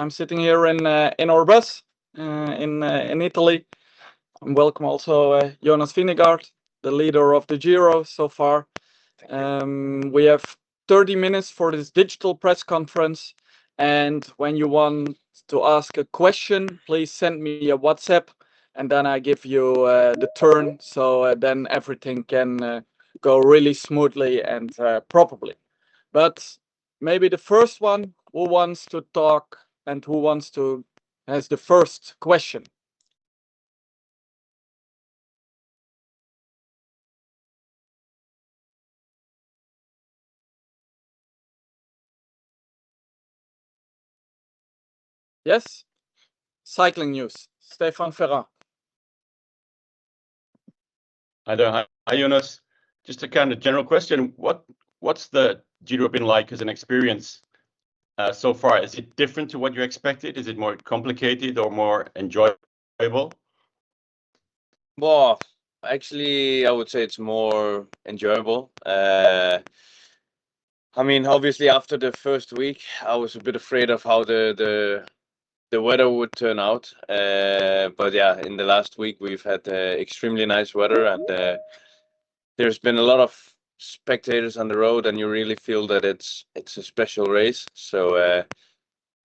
I'm sitting here in our bus in Italy. And welcome also Jonas Vingegaard, the leader of the Giro so far. We have 30 minutes for this digital press conference, and when you want to ask a question, please send me a WhatsApp, and then I give you the turn, so then everything can go really smoothly and properly. But maybe the first one, who wants to talk and who wants to has the first question? Yes? Cycling news. Stefan Ferrand. Hi there. Hi, Jonas. Just a kind of general question. What's the Giro been like as an experience so far? Is it different to what you expected? Is it more complicated or more enjoyable? Well, actually, I would say it's more enjoyable. I mean, obviously, after the first week, I was a bit afraid of how the weather would turn out. But yeah, in the last week, we've had extremely nice weather, and there's been a lot of spectators on the road, and you really feel that it's a special race. So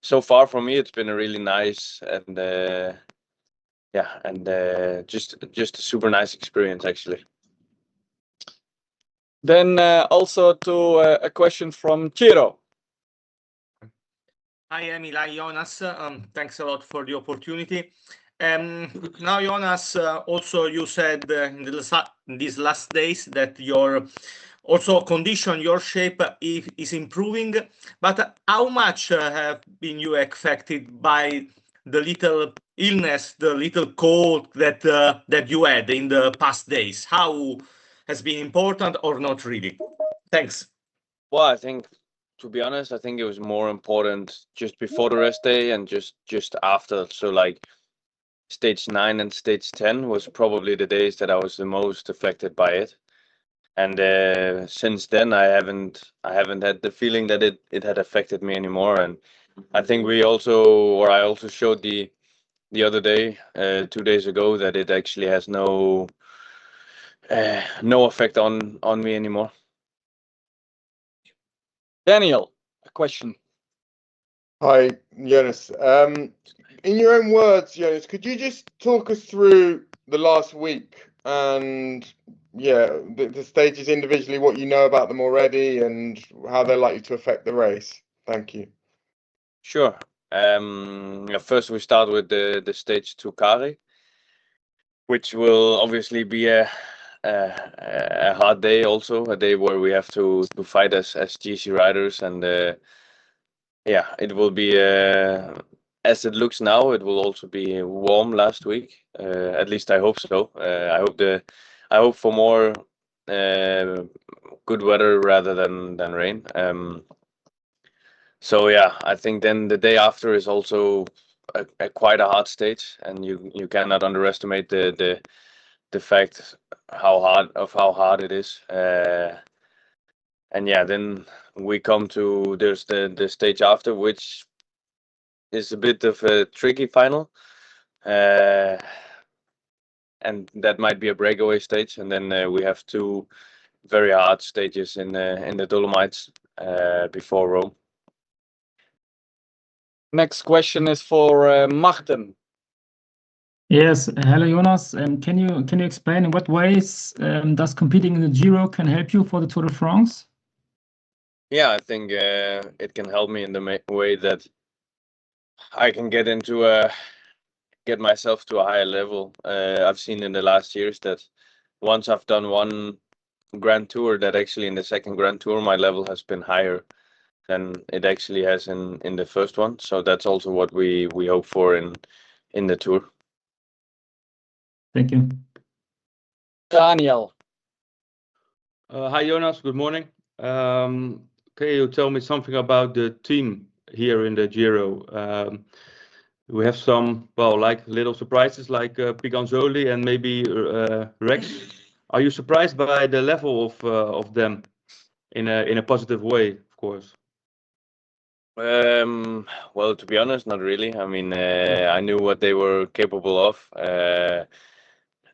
so far for me, it's been a really nice and yeah, and just a super nice experience actually. Then also to a question from Giro. Hi, Emil. Hi, Jonas. Thanks a lot for the opportunity. Now, Jonas, also you said in these last days that your also condition, your shape is improving. But how much have been you affected by the little illness, the little cold that that you had in the past days? How has been important or not really? Thanks. Well, I think, to be honest, I think it was more important just before the rest day and just after. So like stage 9 and stage 10 was probably the days that I was the most affected by it. And since then I haven't had the feeling that it had affected me anymore. And I think I also showed the other day, 2 days ago, that it actually has no effect on me anymore. Daniel, a question. Hi, Jonas. In your own words, Jonas, could you just talk us through the last week and the stages individually, what you know about them already and how they're likely to affect the race? Thank you. Sure. First we start with the stage 2 carry, which will obviously be a hard day, also a day where we have to fight as GC riders, and yeah, it will be as it looks now. It will also be warm last week. At least I hope so. I hope for more good weather rather than rain. So yeah, I think then the day after is also quite a hard stage, and you cannot underestimate the fact how hard it is. And yeah, then we come to there's the stage after, which is a bit of a tricky final, and that might be a breakaway stage. And then we have 2 very hard stages in the Dolomites before Rome. Next question is for Martin. Yes, hello Jonas. Can you explain in what ways does competing in the Giro can help you for the Tour de France? Yeah, I think it can help me in the way that I can get myself to a higher level. I've seen in the last years that once I've done one Grand Tour, that actually in the second Grand Tour my level has been higher than it actually has in the first one. So that's also what we hope for in the Tour. Thank you. Daniel. Hi Jonas, good morning. Can you tell me something about the team here in the Giro? We have some, well, like little surprises like Piganzoli and maybe Rex. Are you surprised by the level of them in a positive way, of course? Well, to be honest, not really. I mean, I knew what they were capable of,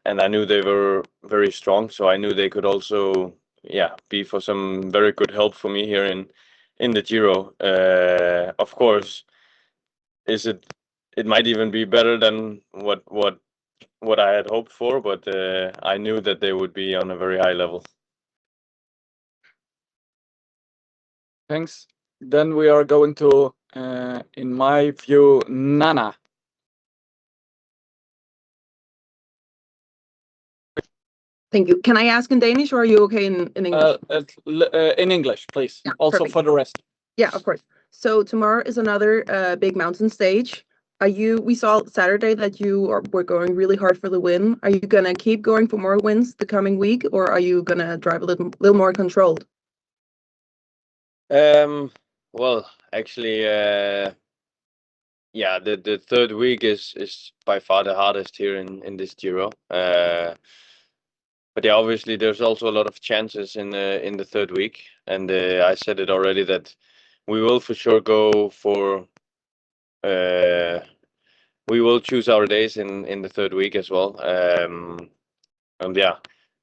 and I knew they were very strong. So I knew they could also, yeah, be for some very good help for me here in the Giro. Of course, it might even be better than what I had hoped for, but I knew that they would be on a very high level. Thanks. Then we are going to, in my view, Nana. Thank you. Can I ask in Danish, or are you okay in English? In English, please. Yeah, Also perfect. for the rest. Yeah, of course. So tomorrow is another big mountain stage. We saw Saturday that were going really hard for the win. Are you gonna keep going for more wins the coming week, or are you gonna drive a little more controlled? Well, actually, yeah, the third week is by far the hardest here in this Giro. But yeah, obviously there's also a lot of chances in the third week, and I said it already that we will for sure go for. We will choose our days in the third week as well. And yeah,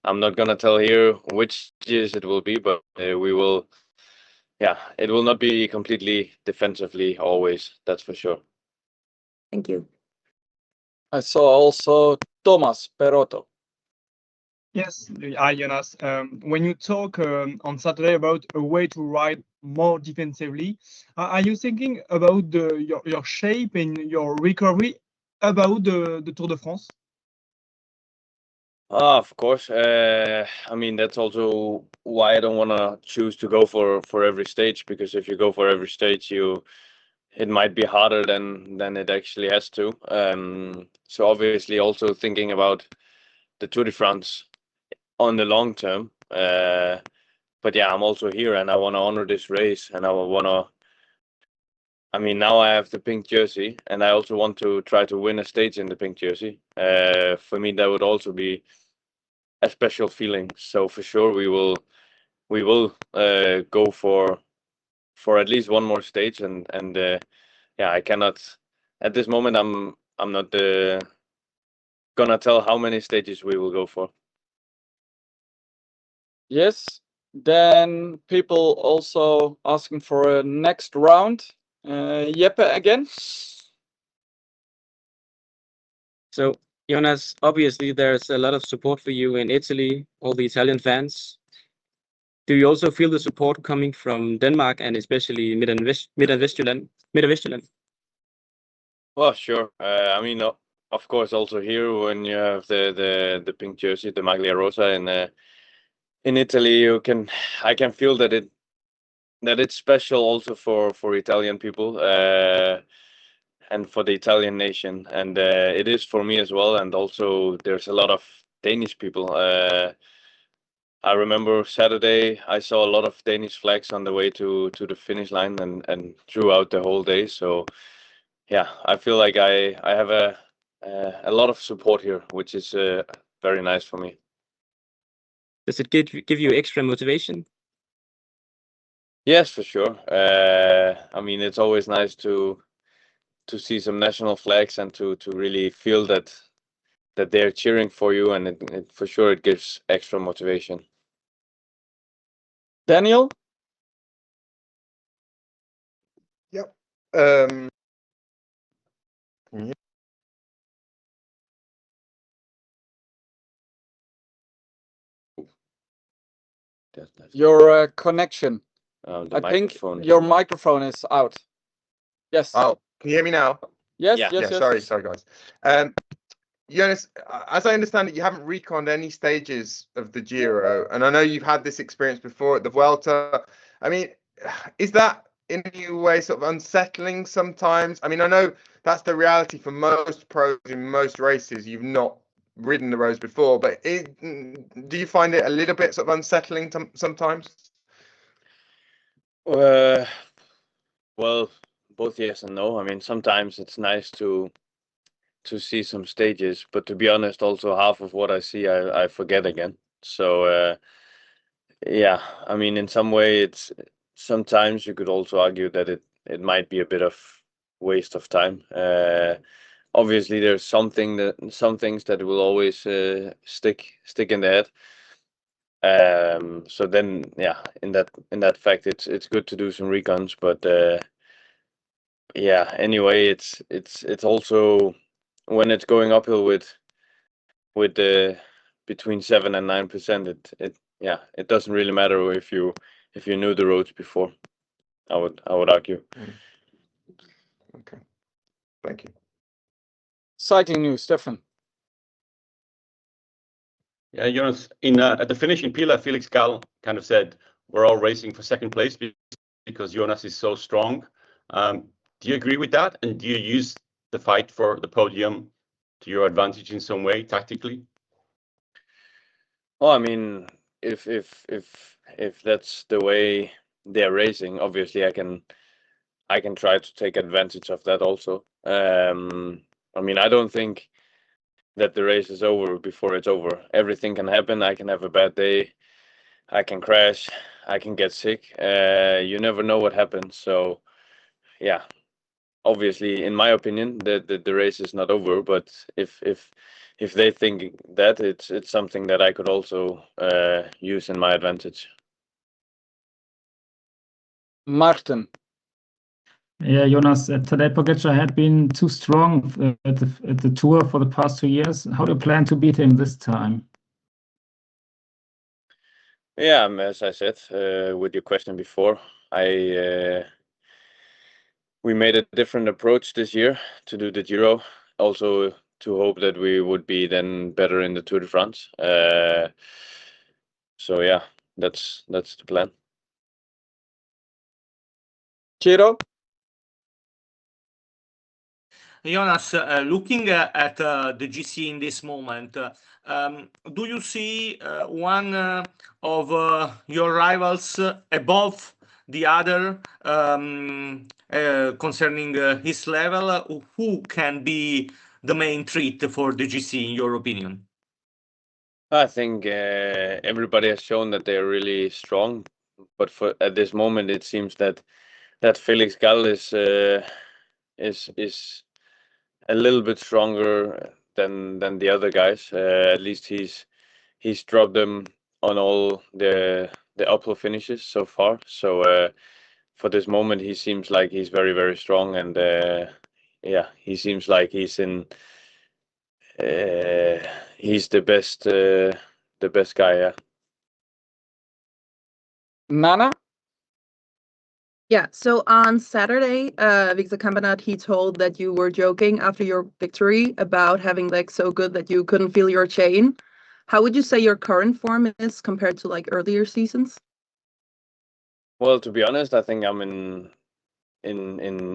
I'm not gonna tell here which days it will be, but we will. Yeah, it will not be completely defensively always. That's for sure. Thank you. I saw also Thomas Perotto. Yes, hi Jonas. When you talk on Saturday about a way to ride more defensively, are you thinking about your shape and your recovery about the Tour de France? Of course. I mean, that's also why I don't want to choose to go for every stage, because if you go for every stage, it might be harder than it actually has to. So obviously, also thinking about the Tour de France on the long term. But yeah, I'm also here, and I want to honor this race, and I want to. I mean, now I have the pink jersey, and I also want to try to win a stage in the pink jersey. For me, that would also be a special feeling. So for sure, we will go for at least one more stage, and yeah, I cannot at this moment. I'm not gonna tell how many stages we will go for. Yes. Then people also asking for a next round. Jeppe again. So, Jonas, obviously there's a lot of support for you in Italy, all the Italian fans. Do you also feel the support coming from Denmark and especially Midtjylland? Well, sure. I mean, of course, also here when you have the pink jersey, the Maglia Rosa in Italy, I can feel that it's special also for Italian people and for the Italian nation, and it is for me as well. And also, there's a lot of Danish people. I remember Saturday, I saw a lot of Danish flags on the way to the finish line and throughout the whole day. So yeah, I feel like I have a lot of support here, which is very nice for me. Does it give you extra motivation? Yes, for sure. I mean, it's always nice to see some national flags and to really feel that they're cheering for you, and it for sure it gives extra motivation. Daniel. Yep. Your connection. The I think microphone. your microphone is out. Yes. Oh, can you hear me now? Yes. Yeah. Yes. Yeah, Yes. sorry, guys. Jonas, as I understand it, you haven't reconned any stages of the Giro, and I know you've had this experience before at the Vuelta. I mean, is that in any way sort of unsettling sometimes? I mean, I know that's the reality for most pros in most races. You've not ridden the roads before, but do you find it a little bit sort of unsettling sometimes? Well, both yes and no. I mean, sometimes it's nice to see some stages, but to be honest, also half of what I see, I forget again. So yeah, I mean, in some way, it's sometimes you could also argue that it might be a bit of waste of time. Obviously, there's some things that will always stick in the head. So then, yeah, in that fact, it's good to do some recons, but yeah. Anyway, it's also when it's going uphill with between 7 and 9%. It doesn't really matter if you knew the roads before. I would argue. Okay, thank you. Cycling news, Stefan. Yeah, Jonas, at the finish in Pila, Felix Gall kind of said, we're all racing for second place because Jonas is so strong. Do you agree with that? And do you use the fight for the podium to your advantage in some way, tactically? Well, I mean, if that's the way they're racing, obviously I can try to take advantage of that also. I mean, I don't think that the race is over before it's over. Everything can happen. I can have a bad day. I can crash. I can get sick. You never know what happens. So, yeah, obviously, in my opinion, the race is not over. But if they think that, it's something that I could also use in my advantage. Martin. Yeah, Jonas, Tadej Pogačar had been too strong at the Tour for the past 2 years. How do you plan to beat him this time? Yeah, as I said with your question before, we made a different approach this year to do the Giro, also to hope that we would be then better in the Tour de France. So yeah, that's the plan. Giro. Jonas, looking at the GC in this moment, do you see one of your rivals above the other concerning his level? Who can be the main threat for the GC, in your opinion? I think everybody has shown that they are really strong, but at this moment it seems that Felix Gall is a little bit stronger than the other guys. At least he's dropped them on all the uphill finishes so far. So for this moment, he seems like he's very, very strong, and yeah, he seems like he's the best guy. Yeah. Nana. Yeah, so on Saturday, Victor Campenaerts, he told that you were joking after your victory about having legs so good that you couldn't feel your chain. How would you say your current form is compared to like earlier seasons? Well, to be honest, I think I'm in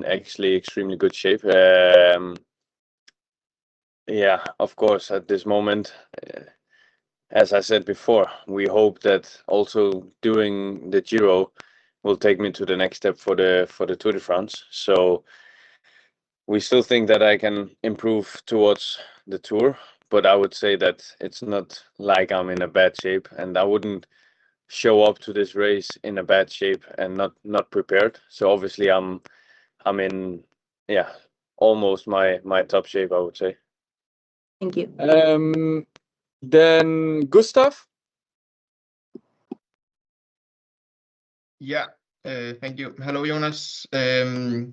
actually extremely good shape. Yeah, of course, at this moment, as I said before, we hope that also doing the Giro will take me to the next step for the Tour de France. So we still think that I can improve towards the Tour, but I would say that it's not like I'm in a bad shape, and I wouldn't show up to this race in a bad shape and not prepared. So obviously I'm in almost my top shape, I would say. Thank you. Then Gustav. Yeah, thank you. Hello, Jonas. I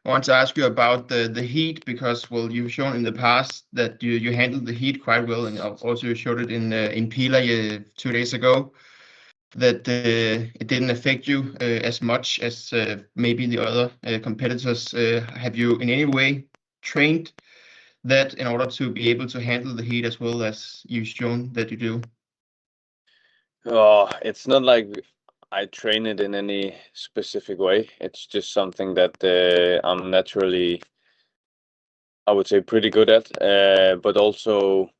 want to ask you about the heat because, well, you've shown in the past that you handled the heat quite well, and also you showed it in Pila 2 days ago that it didn't affect you as much as maybe the other competitors. Have you in any way trained that in order to be able to handle the heat as well as you've shown that you do? Oh, it's not like I train it in any specific way. It's just something that I'm naturally, I would say, pretty good at. But also,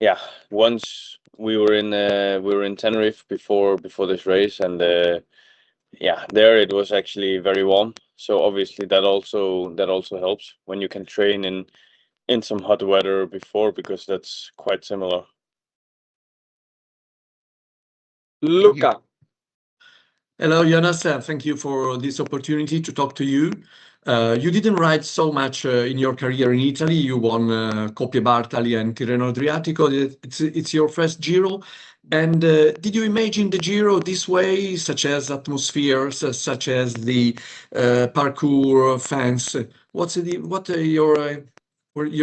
yeah, once we were in Tenerife before this race, and yeah, there it was actually very warm. So obviously that also helps when you can train in some hot weather before, because that's quite similar. Luca. Hello, Jonas. Thank you for this opportunity to talk to you. You didn't ride so much in your career in Italy. You won Coppia Bartali and Tirreno Adriatico. It's your first Giro. And did you imagine the Giro this way, such as atmospheres, such as the parkour fans? What are your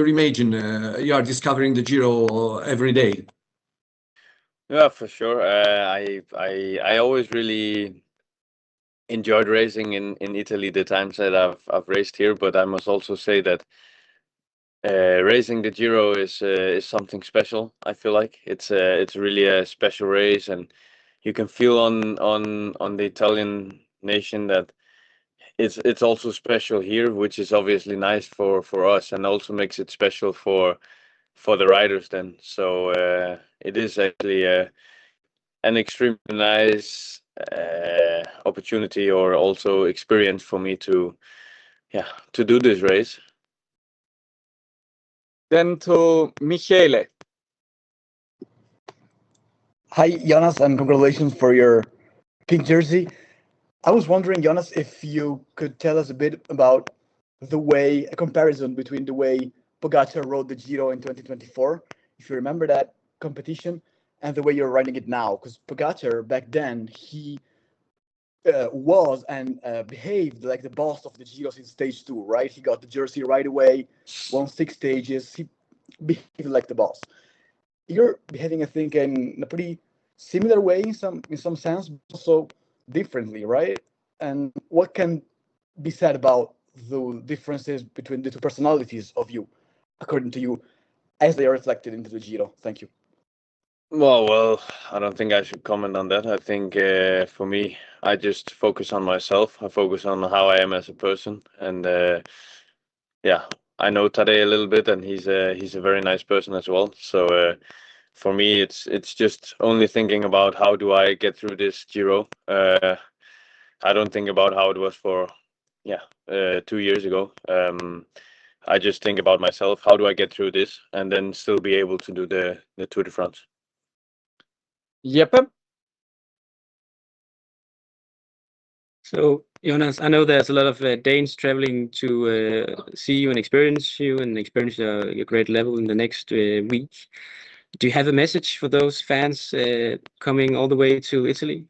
imagine? You are discovering the Giro every day. Yeah, for sure. I always really enjoyed racing in Italy the times that I've raced here, but I must also say that racing the Giro is something special. I feel like it's really a special race, and you can feel on the Italian nation that it's also special here, which is obviously nice for us, and also makes it special for the riders then. So it is actually an extremely nice opportunity or also experience for me to do this race. Then to Michele. Hi, Jonas, and congratulations for your pink jersey. I was wondering, Jonas, if you could tell us a bit about a comparison between the way Pogacar rode the Giro in 2024, if you remember that competition, and the way you're riding it now. Because Pogacar, back then, he was and behaved like the boss of the Giros in stage 2, right? He got the jersey right away, won 6 stages. He behaved like the boss. You're behaving, I think, in a pretty similar way in some sense, but also differently, right? And what can be said about the differences between the two personalities of you, according to you, as they are reflected into the Giro? Thank you. Well, I don't think I should comment on that. I think for me, I just focus on myself. I focus on how I am as a person, and I know Tadej a little bit, and he's a very nice person as well. So for me, it's just only thinking about how do I get through this Giro. I don't think about how it was for 2 years ago. I just think about myself. How do I get through this and then still be able to do the Tour de France? Jeppe. So, Jonas, I know there's a lot of Danes traveling to see you and experience your great level in the next week. Do you have a message for those fans coming all the way to Italy?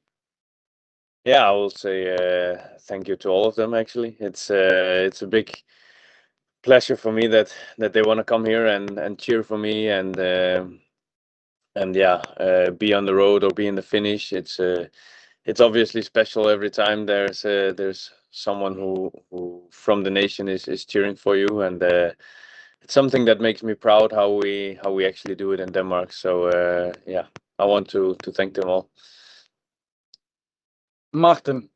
Yeah, I will say thank you to all of them. Actually, it's a big pleasure for me that they want to come here and cheer for me and be on the road or be in the finish. It's obviously special every time there's someone who from the nation is cheering for you, and it's something that makes me proud how we actually do it in Denmark. So I want to thank them all. Martin.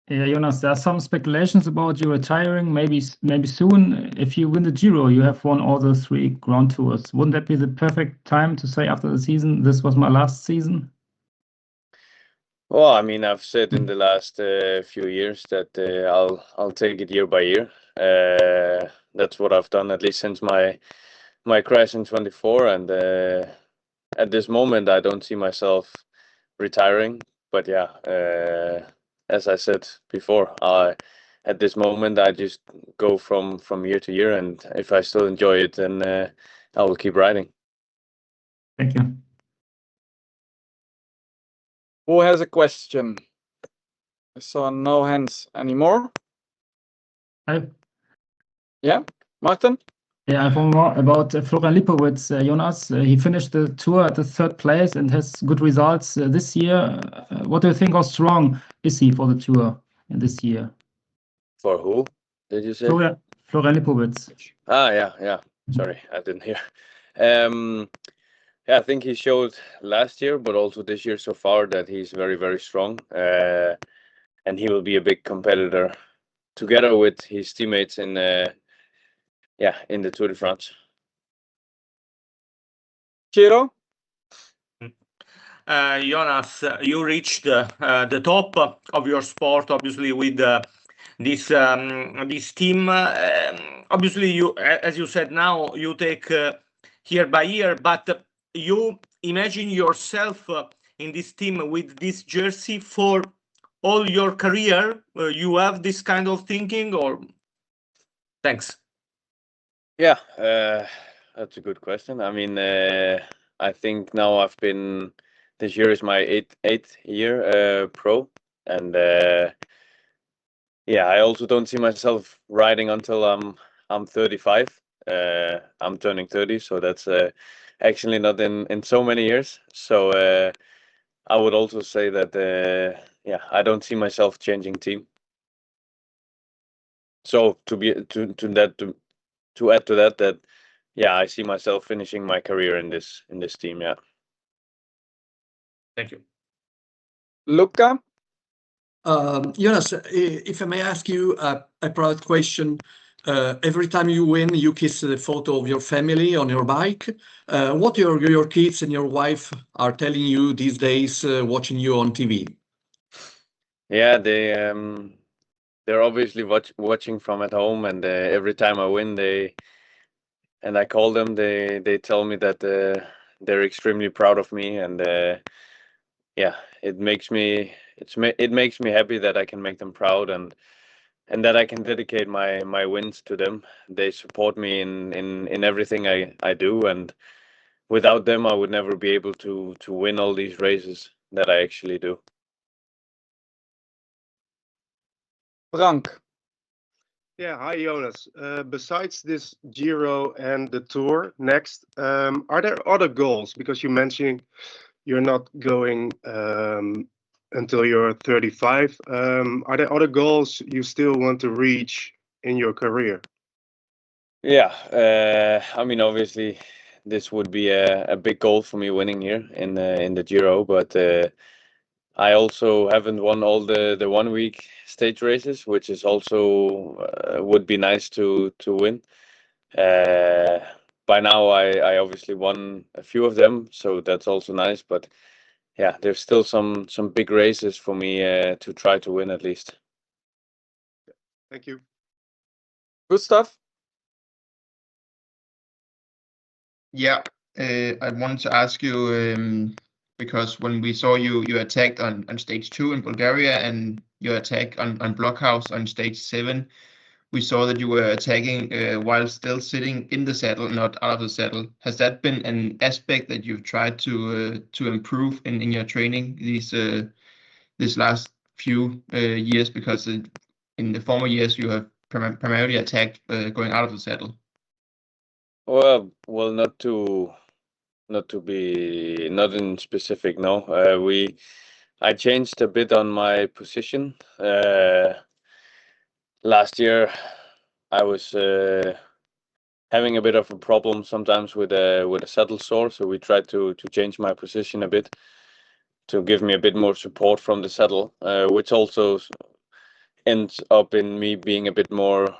Yeah, Jonas, there are some speculations about you retiring, maybe soon. If you win the Giro, you have won all the 3 Grand Tours. Wouldn't that be the perfect time to say after the season, this was my last season? Well, I mean, I've said in the last few years that I'll take it year by year. That's what I've done at least since my crash in 24, and at this moment I don't see myself retiring. But as I said before, at this moment I just go from year to year, and if I still enjoy it, then I will keep riding. Thank you. Who has a question? I saw no hands anymore. Yeah, Martin? Yeah, I have one more about Florian Lipowitz, Jonas. He finished the Tour at the 3rd place and has good results this year. What do you think, how strong is he for the Tour in this year? For who did you say? Florian Lipowitz. Yeah. Sorry, I didn't hear. I think he showed last year, but also this year so far, that he's very, very strong, and he will be a big competitor together with his teammates in the Tour de France. Giro? Jonas, you reached the top of your sport, obviously, with this team. Obviously, you, as you said, now you take year by year, but you imagine yourself in this team with this jersey for all your career you have this kind of thinking, or? Thanks. Yeah, that's a good question. I mean, I think now I've been, this year is my eighth year pro, and yeah, I also don't see myself riding until I'm 35. I'm turning 30, so that's actually not in so many years. So I would also say that yeah, I don't see myself changing team. So to add to that, yeah, I see myself finishing my career in this team. Yeah. Thank you. Luca? Jonas, if I may ask you a private question. Every time you win, you kiss the photo of your family on your bike. What your kids and your wife are telling you these days, watching you on TV? Yeah, they're obviously watching from at home, and every time I win, and I call them, they tell me that they're extremely proud of me, and yeah, it makes me happy that I can make them proud, and that I can dedicate my wins to them. They support me in everything I do, and without them, I would never be able to win all these races that I actually do. Frank? Yeah, hi Jonas. Besides this Giro and the Tour next, are there other goals? Because you mentioned you're not going until you're 35. Are there other goals you still want to reach in your career? Yeah, I mean, obviously, this would be a big goal for me, winning here in the Giro, but I also haven't won all the 1 week stage races, which is also would be nice to win. By now, I obviously won a few of them, so that's also nice. But yeah, there's still some big races for me to try to win at least. Thank you. Gustav? Yeah, I wanted to ask you because when we saw you attacked on stage 2 in Bulgaria and your attack on Blockhouse on stage 7, we saw that you were attacking while still sitting in the saddle, not out of the saddle. Has that been an aspect that you've tried to improve in your training this last few years? Because in the former years you have primarily attacked going out of the saddle. Well, not in specific. No, I changed a bit on my position. Last year, I was having a bit of a problem sometimes with a saddle sore, so we tried to change my position a bit to give me a bit more support from the saddle, which also ends up in me being a bit more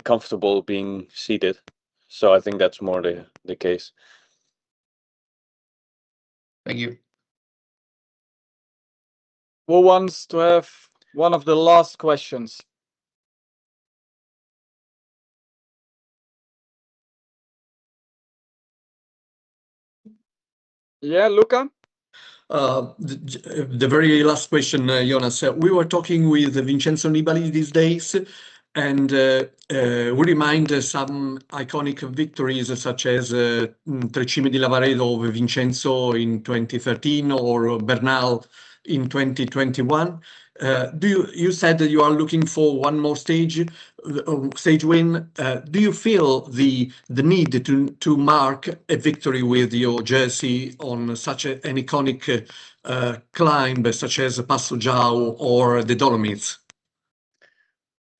comfortable being seated. So I think that's more the case. Thank you. Who wants to have one of the last questions? Yeah, Luca? The very last question, Jonas. We were talking with Vincenzo Nibali these days, and we remind some iconic victories such as Trecime di Lavaredo of Vincenzo in 2013 or Bernal in 2021. You said that you are looking for one more stage win. Do you feel the need to mark a victory with your jersey on such an iconic climb such as Passo Giao or the Dolomites?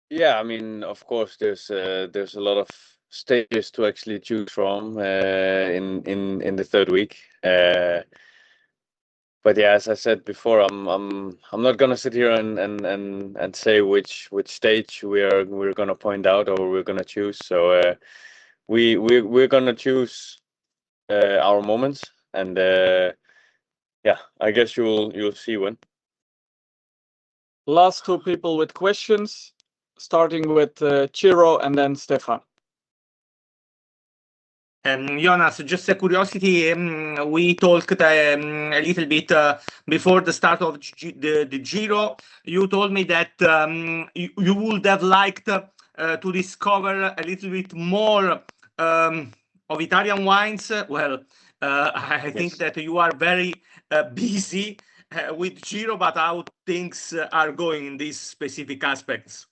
Yeah, I mean, of course, there's a lot of stages to actually choose from in the third week. But yeah, as I said before, I'm not gonna sit here and say which stage we're gonna point out or we're gonna choose. So we're gonna choose our moments, and yeah, I guess you'll see when. Last two people with questions, starting with Ciro and then Stefan. Jonas, just a curiosity, we talked a little bit before the start of the Giro. You told me that you would have liked to discover a little bit more of Italian wines. Well, I think that you are very busy with Giro, but how things are going in these specific aspects?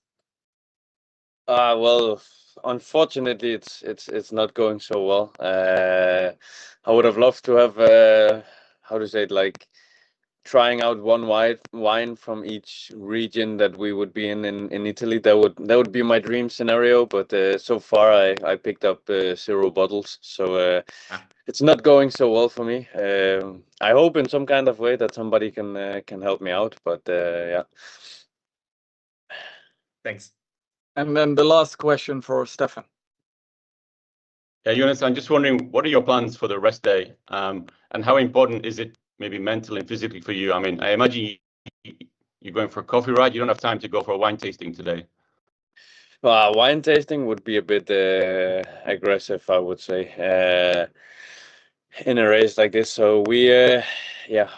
Well, unfortunately, it's not going so well. I would have loved to have how to say it, like trying out one wine from each region that we would be in Italy. That would be my dream scenario. But so far, I picked up 0 bottles, so it's not going so well for me. I hope in some kind of way that somebody can help me out. But yeah. Thanks. And then the last question for Stefan. Yeah, Jonas, I'm just wondering, what are your plans for the rest day? And how important is it maybe mentally and physically for you? I mean, I imagine you're going for a coffee ride. You don't have time to go for a wine tasting today. Wine tasting would be a bit aggressive, I would say, in a race like this. So we, yeah,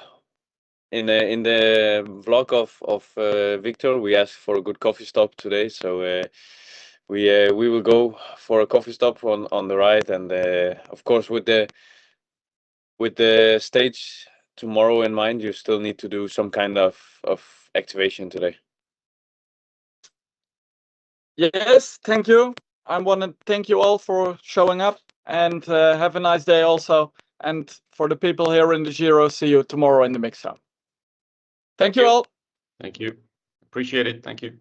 in the vlog of Victor, we asked for a good coffee stop today. So we will go for a coffee stop on the ride, and of course with the stage tomorrow in mind, you still need to do some kind of activation today. Yes, thank you. I want to thank you all for showing up, and have a nice day also. And for the people here in the Giro, see you tomorrow in the mix zone. Thank you all. Thank you. Appreciate it. Thank you.